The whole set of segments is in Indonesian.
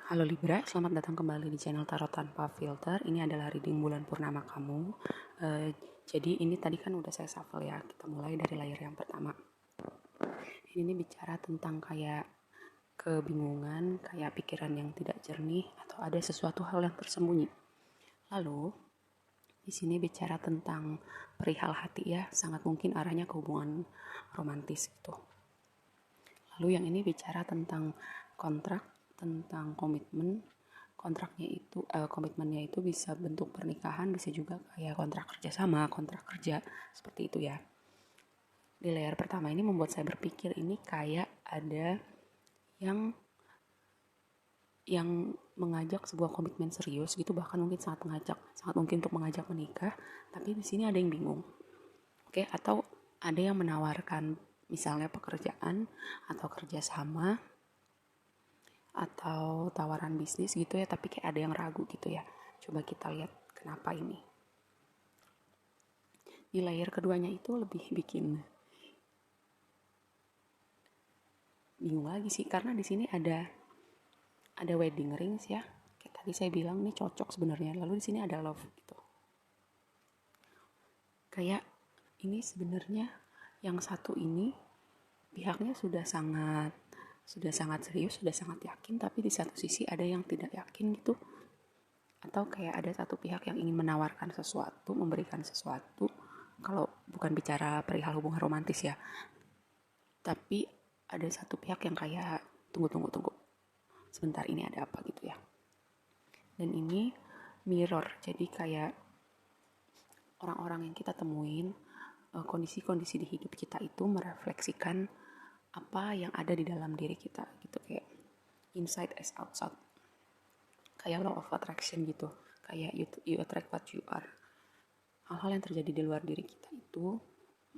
Halo Libra, selamat datang kembali di channel Tarot Tanpa Filter. Ini adalah reading bulan purnama kamu. Jadi ini tadi kan udah saya shuffle ya. Kita mulai dari layar yang pertama. Ini bicara tentang kayak kebingungan, kayak pikiran yang tidak jernih, atau ada sesuatu hal yang tersembunyi. Lalu di sini bicara tentang perihal hati ya, sangat mungkin arahnya ke hubungan romantis gitu. Lalu yang ini bicara tentang kontrak, tentang komitmen. Komitmennya itu bisa bentuk pernikahan, bisa juga kayak kontrak kerja sama, kontrak kerja, seperti itu ya. Di layar pertama ini membuat saya berpikir ini kayak ada yang mengajak sebuah komitmen serius gitu, bahkan mungkin sangat mungkin untuk mengajak menikah, tapi di sini ada yang bingung. Oke, atau ada yang menawarkan misalnya pekerjaan atau kerjasama atau tawaran bisnis gitu ya, tapi kayak ada yang ragu gitu ya. Coba kita lihat kenapa ini. Di layar keduanya itu lebih bikin bingung lagi sih, karena di sini ada wedding rings ya. Kayak tadi saya bilang nih cocok sebenarnya. Lalu di sini ada love gitu. Kayak ini sebenarnya yang satu ini pihaknya sudah sangat serius, sudah sangat yakin, tapi di satu sisi ada yang tidak yakin gitu. Atau kayak ada satu pihak yang ingin menawarkan sesuatu, memberikan sesuatu, kalau bukan bicara perihal hubungan romantis ya, tapi ada satu pihak yang kayak tunggu sebentar, ini ada apa gitu ya. Dan ini mirror, jadi kayak orang-orang yang kita temuin, kondisi-kondisi di hidup kita itu merefleksikan apa yang ada di dalam diri kita gitu, kayak inside as outside, kayak law of attraction gitu, kayak you attract what you are. Hal-hal yang terjadi di luar diri kita itu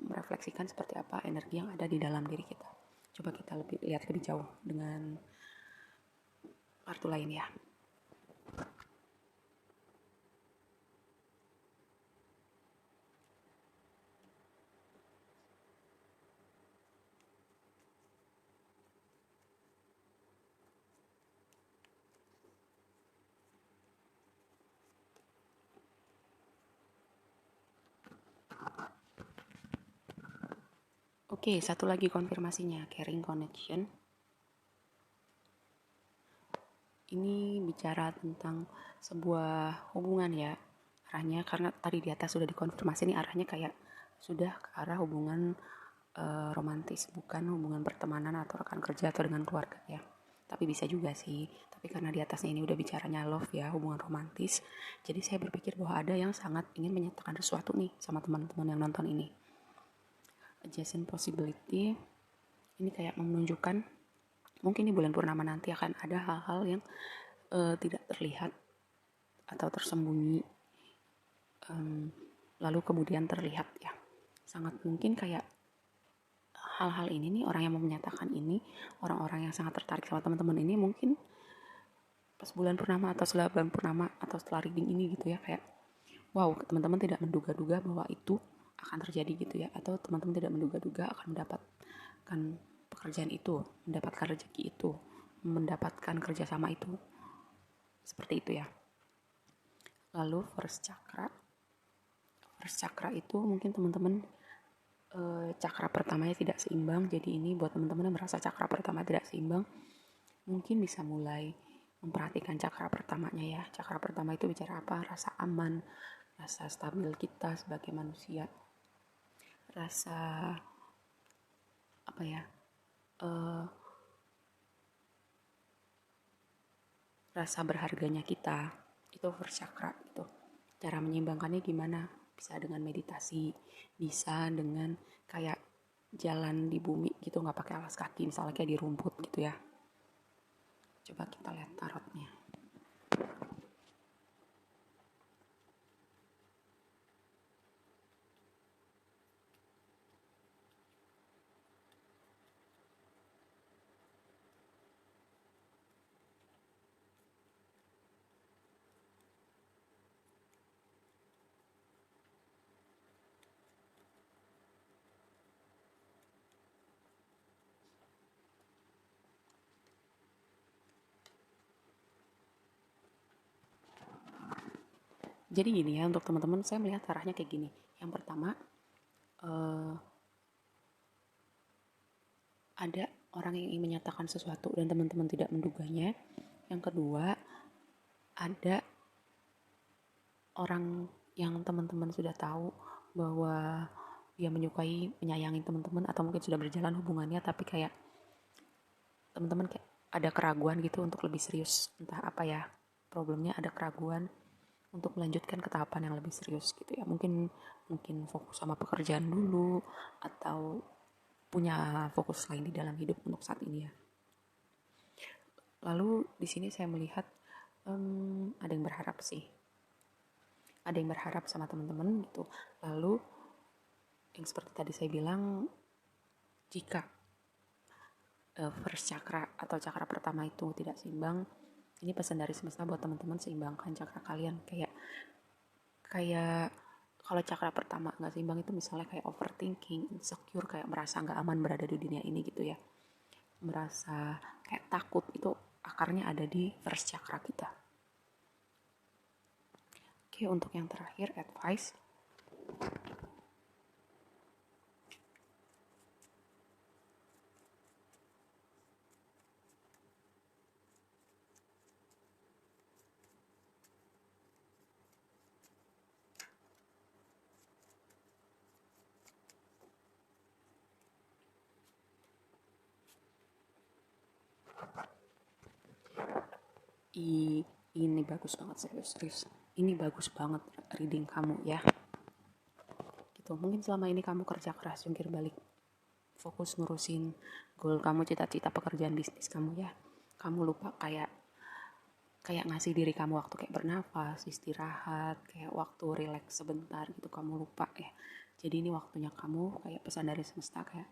merefleksikan seperti apa energi yang ada di dalam diri kita. Coba kita lihat lebih jauh dengan kartu lain ya. Oke, satu lagi konfirmasinya, caring connection. Ini bicara tentang sebuah hubungan ya, arahnya, karena tadi di atas sudah dikonfirmasi, ini arahnya kayak sudah ke arah hubungan romantis, bukan hubungan pertemanan atau rekan kerja atau dengan keluarga ya. Tapi bisa juga sih, tapi karena di atasnya ini udah bicaranya love ya, hubungan romantis, jadi saya berpikir bahwa ada yang sangat ingin menyatakan sesuatu nih sama teman-teman yang nonton ini. Adjacent possibility ini kayak menunjukkan mungkin di bulan purnama nanti akan ada hal-hal yang tidak terlihat atau tersembunyi, lalu kemudian terlihat ya. Sangat mungkin kayak hal-hal ini nih, orang yang mau menyatakan ini, orang-orang yang sangat tertarik sama teman-teman ini mungkin pas bulan purnama atau setelah bulan purnama atau setelah reading ini gitu ya, kayak wow, teman-teman tidak menduga-duga bahwa itu akan terjadi gitu ya, atau teman-teman tidak menduga-duga akan mendapatkan pekerjaan itu, mendapatkan rezeki itu, mendapatkan kerjasama itu, seperti itu ya. Lalu first chakra itu mungkin teman-teman cakra pertamanya tidak seimbang, jadi ini buat teman-teman yang merasa cakra pertama tidak seimbang, mungkin bisa mulai memperhatikan cakra pertamanya ya. Cakra pertama itu bicara apa? Rasa aman, rasa stabil kita sebagai manusia, rasa apa ya, rasa berharganya kita, itu first chakra gitu. Cara menyeimbangkannya gimana? Bisa dengan meditasi, bisa dengan kayak jalan di bumi gitu, nggak pakai alas kaki, misalnya kayak di rumput gitu ya. Coba kita lihat tarotnya. Jadi gini ya, untuk teman-teman saya melihat arahnya kayak gini. Yang pertama, eh, ada orang yang ingin menyatakan sesuatu dan teman-teman tidak menduganya. Yang kedua, ada orang yang teman-teman sudah tahu bahwa dia menyukai, menyayangi teman-teman, atau mungkin sudah berjalan hubungannya, tapi kayak teman-teman kayak ada keraguan gitu untuk lebih serius. Entah apa ya problemnya, ada keraguan untuk melanjutkan ke tahapan yang lebih serius gitu ya. Mungkin fokus sama pekerjaan dulu, atau punya fokus lain di dalam hidup untuk saat ini ya. Lalu di sini saya melihat ada yang berharap sih, ada yang berharap sama teman-teman gitu. Lalu yang seperti tadi saya bilang, jika first chakra atau cakra pertama itu tidak seimbang, ini pesan dari semesta buat teman-teman, seimbangkan cakra kalian. Kayak kalau cakra pertama nggak seimbang itu misalnya kayak overthinking, insecure, kayak merasa nggak aman berada di dunia ini gitu ya, merasa kayak takut, itu akarnya ada di first chakra kita. Oke, untuk yang terakhir, advice. Ini bagus banget, serius. Ini bagus banget reading kamu ya. Gitu. Mungkin selama ini kamu kerja keras, jungkir balik, fokus ngurusin goal kamu, cita-cita pekerjaan bisnis kamu ya. Kamu lupa kayak ngasih diri kamu waktu kayak bernafas, istirahat, kayak waktu relax sebentar gitu, kamu lupa ya. Jadi ini waktunya kamu, kayak pesan dari semesta, kayak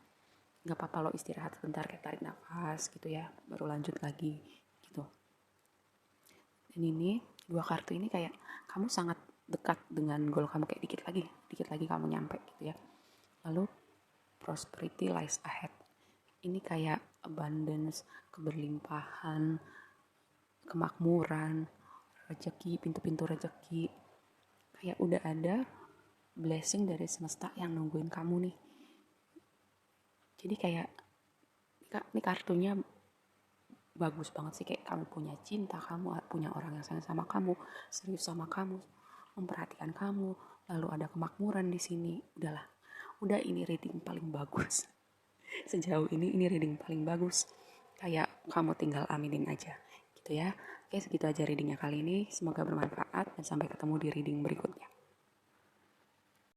nggak apa-apa lo istirahat sebentar, kayak tarik nafas gitu ya, baru lanjut lagi gitu. Dan ini dua kartu ini kayak kamu sangat dekat dengan goal kamu, kayak dikit lagi kamu nyampe gitu ya. Lalu prosperity lies ahead, ini kayak abundance, keberlimpahan, kemakmuran, rezeki, pintu-pintu rezeki, kayak udah ada blessing dari semesta yang nungguin kamu nih. Jadi kayak ini kartunya bagus banget sih, kayak kamu punya cinta, kamu punya orang yang sayang sama kamu, serius sama kamu, memperhatikan kamu, lalu ada kemakmuran di sini. Udah ini reading paling bagus sejauh ini reading paling bagus. Kayak kamu tinggal aminin aja gitu ya. Oke, segitu aja readingnya kali ini, semoga bermanfaat dan sampai ketemu di reading berikutnya.